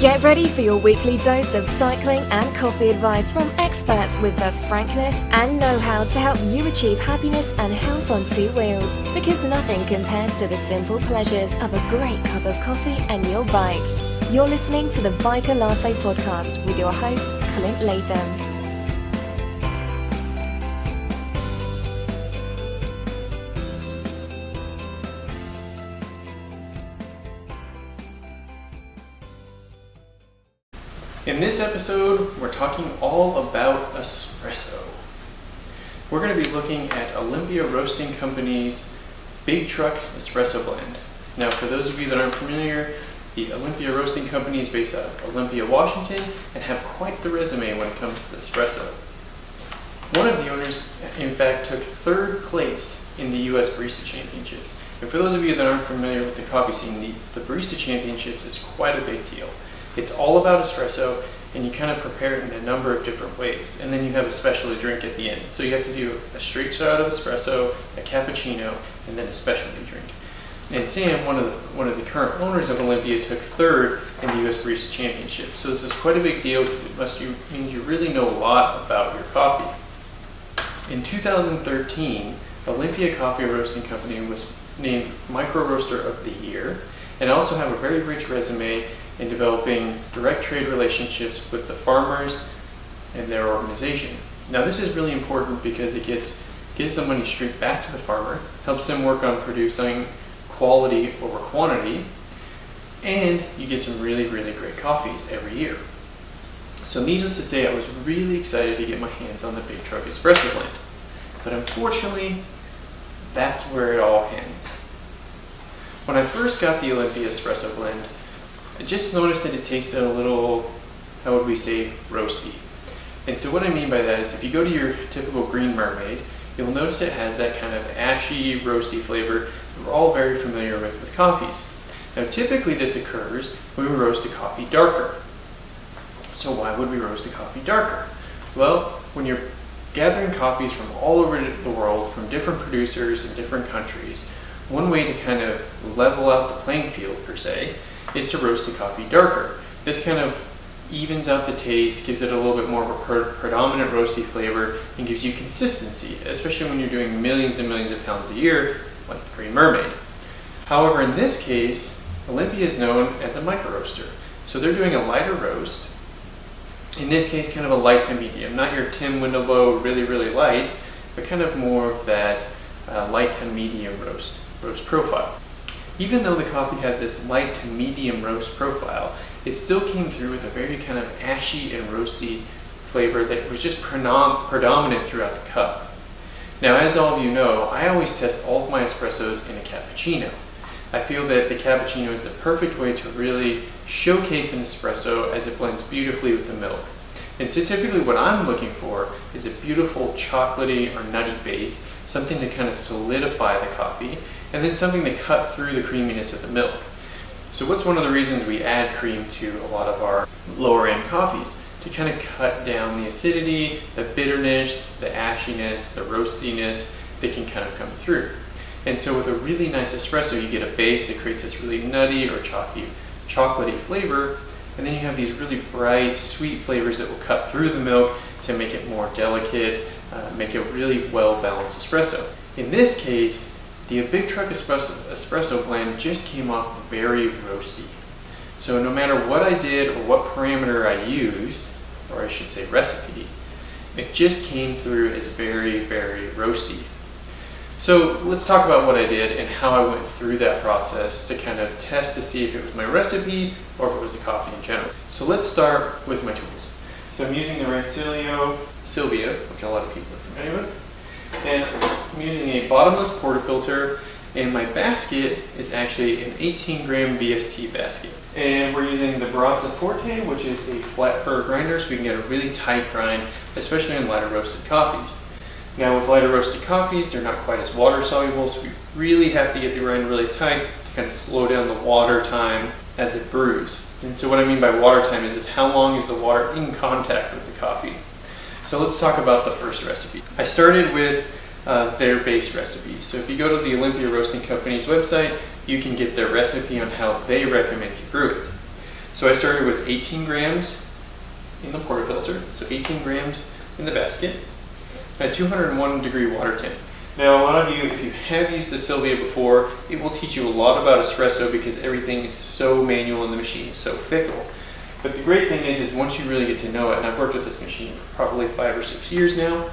Get ready for your weekly dose of cycling and coffee advice from experts with the frankness and know-how to help you achieve happiness and health on two wheels. Because nothing compares to the simple pleasures of a great cup of coffee and your bike. You're listening to the Biker Latte podcast with your host, Clint Latham. In this episode, we're talking all about espresso. We're going to be looking at Olympia Roasting Company's Big Truck Espresso Blend. Now, for those of you that aren't familiar, the Olympia Roasting Company is based out of Olympia, Washington, and have quite the resume when it comes to espresso. One of the owners, in fact, took third place in the U.S. Barista Championships. And for those of you that aren't familiar with the coffee scene, the Barista Championships is quite a big deal. It's all about espresso, and you kind of prepare it in a number of different ways. And then you have a specialty drink at the end. So you have to do a straight shot of espresso, a cappuccino, and then a specialty drink. And Sam, one of the current owners of Olympia, took third in the U.S. Barista Championship. So this is quite a big deal because it means you really know a lot about your coffee. In 2013, Olympia Coffee Roasting Company was named Micro Roaster of the Year, and also have a very rich resume in developing direct trade relationships with the farmers and their organization. Now, this is really important because it gives the money straight back to the farmer, helps them work on producing quality over quantity, and you get some really, really great coffees every year. So needless to say, I was really excited to get my hands on the Big Truck Espresso Blend. But unfortunately, that's where it all ends. When I first got the Olympia Espresso Blend, I just noticed that it tasted a little, how would we say, roasty. And so what I mean by that is if you go to your typical Green Mermaid, you'll notice it has that kind of ashy, roasty flavor that we're all very familiar with coffees. Now typically this occurs when we roast a coffee darker. So why would we roast a coffee darker? Well, when you're gathering coffees from all over the world, from different producers in different countries, one way to kind of level out the playing field, per se, is to roast the coffee darker. This kind of evens out the taste, gives it a little bit more of a predominant roasty flavor, and gives you consistency, especially when you're doing millions and millions of pounds a year, like the Green Mermaid. However, in this case, Olympia is known as a micro roaster. So they're doing a lighter roast. In this case, kind of a light to medium. Not your Tim Windalbow really, really light, but kind of more of that light to medium roast profile. Even though the coffee had this light to medium roast profile, it still came through with a very kind of ashy and roasty flavor that was just predominant throughout the cup. Now, as all of you know, I always test all of my espressos in a cappuccino. I feel that the cappuccino is the perfect way to really showcase an espresso as it blends beautifully with the milk. And so typically what I'm looking for is a beautiful chocolatey or nutty base, something to kind of solidify the coffee, and then something to cut through the creaminess of the milk. So what's one of the reasons we add cream to a lot of our lower end coffees? To kind of cut down the acidity, the bitterness, the ashiness, the roastiness that can kind of come through. And so with a really nice espresso, you get a base that creates this really nutty or chocolatey flavor, and then you have these really bright, sweet flavors that will cut through the milk to make it more delicate, make a really well-balanced espresso. In this case, the Big Truck Espresso Blend just came off very roasty. So no matter what I did or what parameter I used, or I should say recipe, it just came through as very, very roasty. So let's talk about what I did and how I went through that process to kind of test to see if it was my recipe or if it was a coffee in general. So let's start with my tools. So I'm using the Rancilio Sylvia, which a lot of people are familiar with. And I'm using a bottomless portafilter, and my basket is actually an 18-gram VST basket. And we're using the Barazza Forte, which is a flat burr grinder, so we can get a really tight grind, especially in lighter roasted coffees. Now with lighter roasted coffees, they're not quite as water soluble, so we really have to get the grind really tight to kind of slow down the water time as it brews. And so what I mean by water time is how long is the water in contact with the coffee. So let's talk about the first recipe. I started with their base recipe. So if you go to the Olympia Roasting Company's website, you can get their recipe on how they recommend you brew it. So I started with 18 grams in the portafilter, so 18 grams in the basket, at 201 degree water temp. Now, a lot of you, if you have used the Sylvia before, it will teach you a lot about espresso because everything is so manual and the machine is so fickle. But the great thing is once you really get to know it, and I've worked with this machine for probably 5 or 6 years now,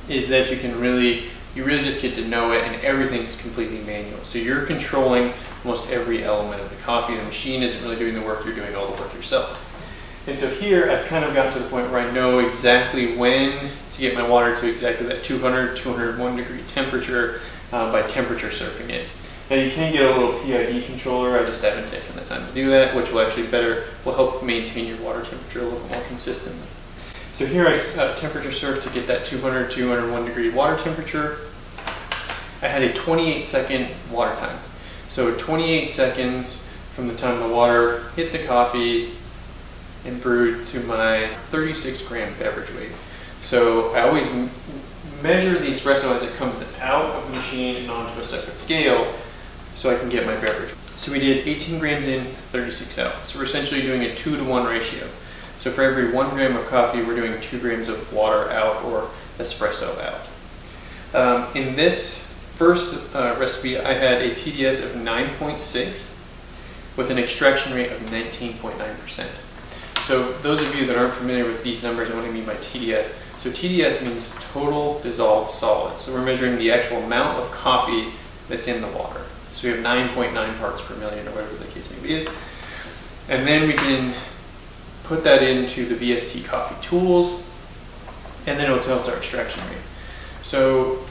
is that you really just get to know it, and everything's completely manual. So you're controlling almost every element of the coffee. The machine isn't really doing the work, you're doing all the work yourself. And so here I've kind of gotten to the point where I know exactly when to get my water to exactly that 200, 201 degree temperature by temperature surfing it. Now you can get a little PID controller, I just haven't taken the time to do that, which will actually will help maintain your water temperature a little more consistently. So here I temperature surf to get that 200, 201 degree water temperature. I had a 28 second water time. So 28 seconds from the time the water hit the coffee and brewed to my 36 gram beverage weight. So I always measure the espresso as it comes out of the machine and onto a separate scale so I can get my beverage. So we did 18 grams in, 36 out. So we're essentially doing a 2-to-1 ratio. So for every 1 gram of coffee, we're doing 2 grams of water out or espresso out. In this first recipe, I had a TDS of 9.6 with an extraction rate of 19.9%. So those of you that aren't familiar with these numbers and what I mean by TDS, so TDS means total dissolved solid. So we're measuring the actual amount of coffee that's in the water. So we have 9.9 parts per million or whatever the case may be. And then we can put that into the VST coffee tools, and then it'll tell us our extraction rate. So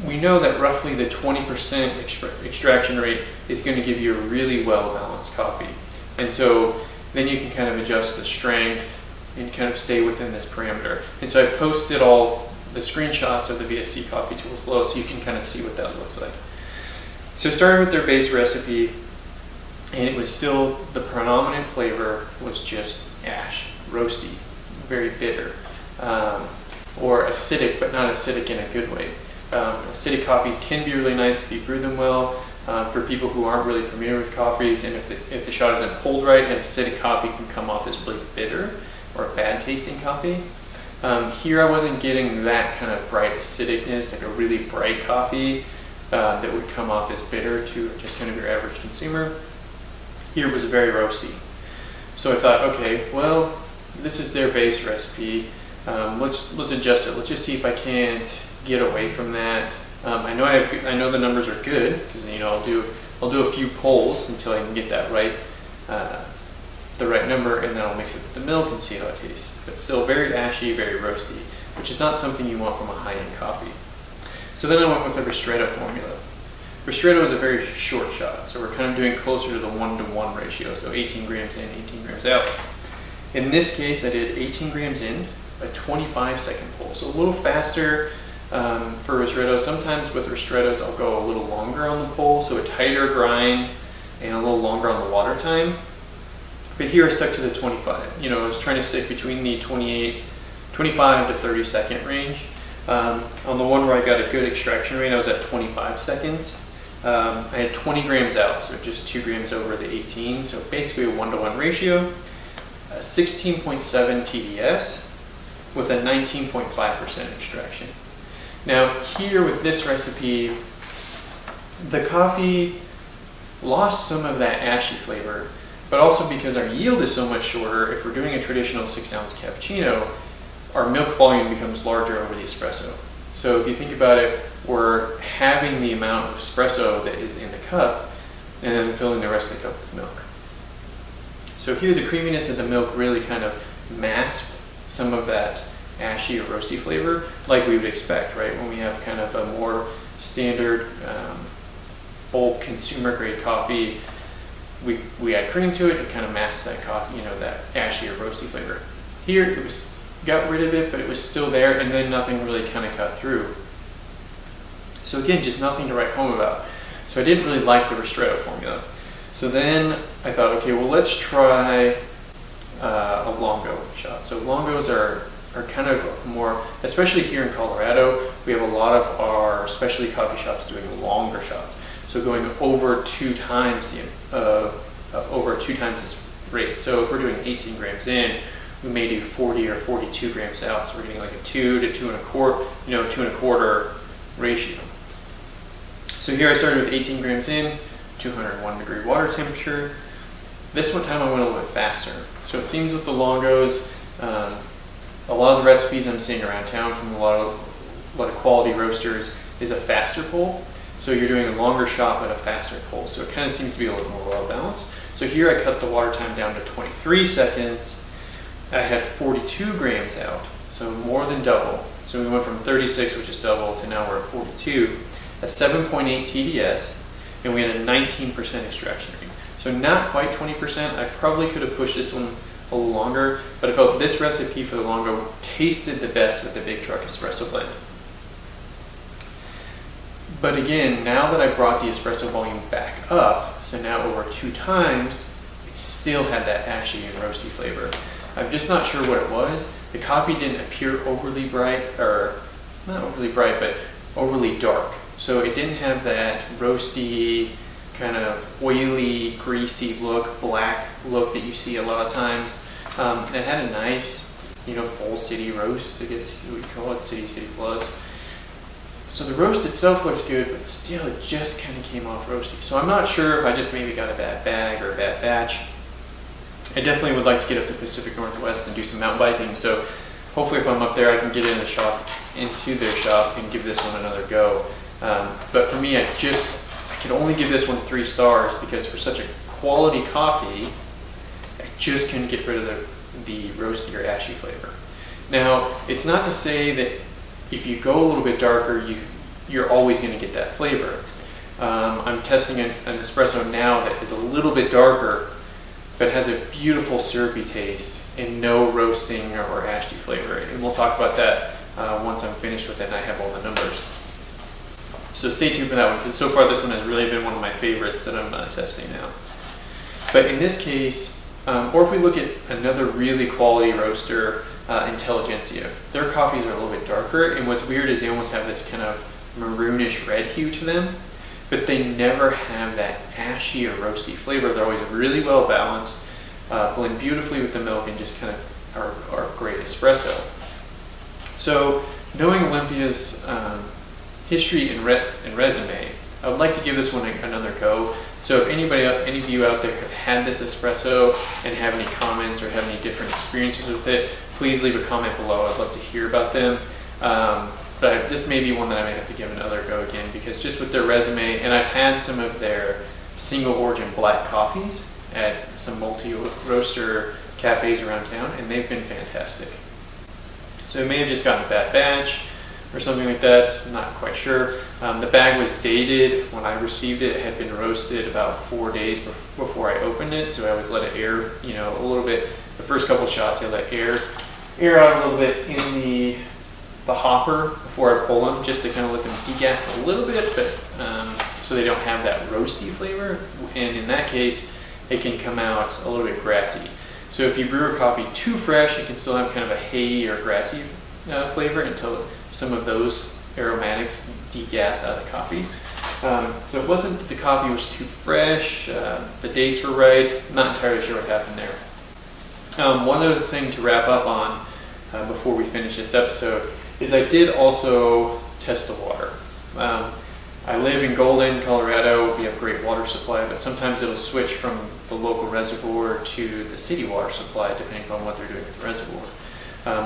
we know that roughly the 20% extraction rate is going to give you a really well-balanced coffee. And so then you can kind of adjust the strength and kind of stay within this parameter. And so I've posted all the screenshots of the VST coffee tools below so you can kind of see what that looks like. So starting with their base recipe, and it was still, the predominant flavor was just ash, roasty, very bitter, or acidic, but not acidic in a good way. Acidic coffees can be really nice if you brew them well. For people who aren't really familiar with coffees, and if the shot isn't pulled right, an acidic coffee can come off as really bitter or a bad tasting coffee. Here I wasn't getting that kind of bright acidicness, like a really bright coffee that would come off as bitter to just kind of your average consumer. Here was very roasty. So I thought, okay, well, this is their base recipe. Let's adjust it. Let's just see if I can't get away from that. I know the numbers are good because I'll do a few polls until I can get that right, the right number, and then I'll mix it with the milk and see how it tastes. But still very ashy, very roasty, which is not something you want from a high-end coffee. So then I went with the ristretto formula. Ristretto is a very short shot, so we're kind of doing closer to the 1-to-1 ratio, so 18 grams in, 18 grams out. In this case, I did 18 grams in, a 25-second pull, so a little faster for ristretto. Sometimes with ristrettos, I'll go a little longer on the pull, so a tighter grind and a little longer on the water time. But here I stuck to the 25. I was trying to stick between the 25 to 30 second range. On the one where I got a good extraction rate, I was at 25 seconds. I had 20 grams out, so just 2 grams over the 18, so basically a 1-to-1 ratio. 16.7 TDS with a 19.5% extraction. Now here with this recipe, the coffee lost some of that ashy flavor, but also because our yield is so much shorter, if we're doing a traditional 6-ounce cappuccino, our milk volume becomes larger over the espresso. So if you think about it, we're having the amount of espresso that is in the cup and then filling the rest of the cup with milk. So here the creaminess of the milk really kind of masked some of that ashy or roasty flavor like we would expect, right? When we have kind of a more standard bulk consumer grade coffee, we add cream to it, it kind of masks that coffee, that ashy or roasty flavor. Here it got rid of it, but it was still there, and then nothing really kind of cut through. So again, just nothing to write home about. So I didn't really like the ristretto formula. So then I thought, okay, well, let's try a longo shot. So longos are kind of more, especially here in Colorado, we have a lot of our specialty coffee shops doing longer shots. So going over 2 times rate. So if we're doing 18 grams in, we may do 40 or 42 grams out. So we're getting like a 2 to 2.25 ratio. So here I started with 18 grams in, 201 degree water temperature. This one time I went a little bit faster. So it seems with the longos, a lot of the recipes I'm seeing around town from a lot of quality roasters is a faster pull. So you're doing a longer shot but a faster pull. So it kind of seems to be a little more well balanced. So here I cut the water time down to 23 seconds. I had 42 grams out, so more than double. So we went from 36, which is double, to now we're at 42, a 7.8 TDS, and we had a 19% extraction rate. So not quite 20%. I probably could have pushed this one a little longer, but I felt this recipe for the longo tasted the best with the Big Truck Espresso Blend. But again, now that I brought the espresso volume back up, so now over 2 times, it still had that ashy and roasty flavor. I'm just not sure what it was. The coffee didn't appear overly bright, or not overly bright, but overly dark. So it didn't have that roasty, kind of oily, greasy look, black look that you see a lot of times. It had a nice, full city roast, I guess you would call it, City Plus. So the roast itself looked good, but still it just kind of came off roasty. So I'm not sure if I just maybe got a bad bag or a bad batch. I definitely would like to get up to the Pacific Northwest and do some mountain biking. So hopefully if I'm up there, I can get into their shop and give this one another go. But for me, I can only give this one 3 stars because for such a quality coffee, I just couldn't get rid of the roasty or ashy flavor. Now, it's not to say that if you go a little bit darker, you're always going to get that flavor. I'm testing an espresso now that is a little bit darker, but has a beautiful syrupy taste and no roasting or ashy flavor. And we'll talk about that once I'm finished with it and I have all the numbers. So stay tuned for that one, because so far this one has really been one of my favorites that I'm testing now. But in this case, or if we look at another really quality roaster, Intelligentsia, their coffees are a little bit darker, and what's weird is they almost have this kind of maroonish red hue to them, but they never have that ashy or roasty flavor. They're always really well balanced, blend beautifully with the milk, and just kind of are great espresso. So knowing Olympia's history and resume, I would like to give this one another go. So if any of you out there have had this espresso and have any comments or have any different experiences with it, please leave a comment below. I'd love to hear about them. But this may be one that I may have to give another go again, because just with their resume, and I've had some of their single origin black coffees at some multi-roaster cafes around town, and they've been fantastic. So it may have just gotten a bad batch or something like that, I'm not quite sure. The bag was dated when I received it. It had been roasted about 4 days before I opened it, so I always let it air, a little bit. The first couple shots, I let air out a little bit in the hopper before I pull them, just to kind of let them degas a little bit, but so they don't have that roasty flavor. And in that case, it can come out a little bit grassy. So if you brew a coffee too fresh, it can still have kind of a hay or grassy flavor until some of those aromatics degas out of the coffee. So it wasn't that the coffee was too fresh, the dates were right, not entirely sure what happened there. One other thing to wrap up on before we finish this episode is I did also test the water. I live in Golden, Colorado. We have great water supply, but sometimes it'll switch from the local reservoir to the city water supply depending upon what they're doing with the reservoir.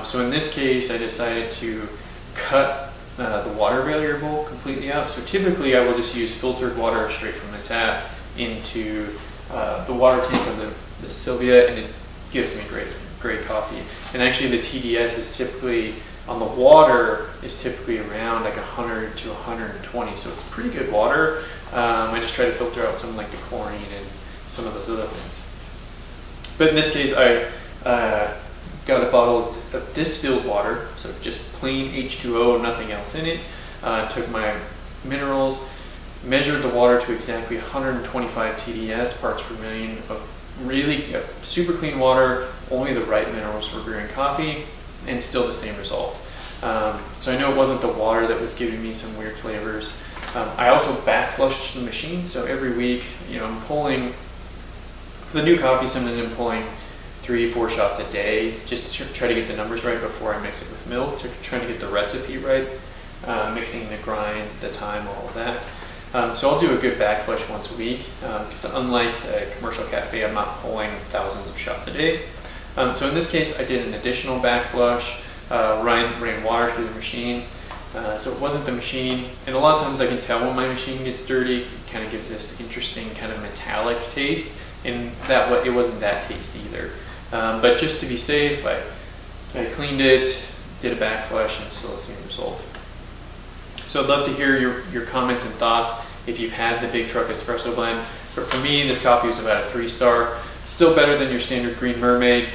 So in this case, I decided to cut the water variable completely out. So typically I will just use filtered water straight from the tap into the water tank of the Sylvia, and it gives me great coffee. And actually the TDS is typically, on the water, is typically around like 100 to 120, so it's pretty good water. I just try to filter out some like the chlorine and some of those other things. But in this case, I got a bottle of distilled water, so just plain H2O, nothing else in it. Took my minerals, measured the water to exactly 125 TDS, parts per million, of really super clean water, only the right minerals for brewing coffee, and still the same result. So I know it wasn't the water that was giving me some weird flavors. I also back flushed the machine, so every week, I'm pulling The new coffee, sometimes I'm pulling 3-4 shots a day, just to try to get the numbers right before I mix it with milk, to try to get the recipe right, mixing the grind, the time, all of that. So I'll do a good back flush once a week, because unlike a commercial cafe, I'm not pulling thousands of shots a day. So in this case, I did an additional back flush, ran water through the machine. So it wasn't the machine, and a lot of times I can tell when my machine gets dirty. It kind of gives this interesting kind of metallic taste, and it wasn't that taste either. But just to be safe, I cleaned it, did a back flush, and still the same result. So I'd love to hear your comments and thoughts if you've had the Big Truck Espresso Blend. But for me, this coffee was about a 3-star. Still better than your standard Green Mermaid,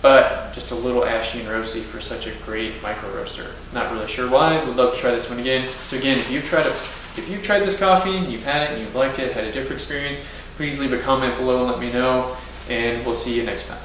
but just a little ashy and roasty for such a great micro roaster. Not really sure why. Would love to try this one again. So again, if you've tried this coffee and you've had it and you've liked it, had a different experience, please leave a comment below and let me know, and we'll see you next time.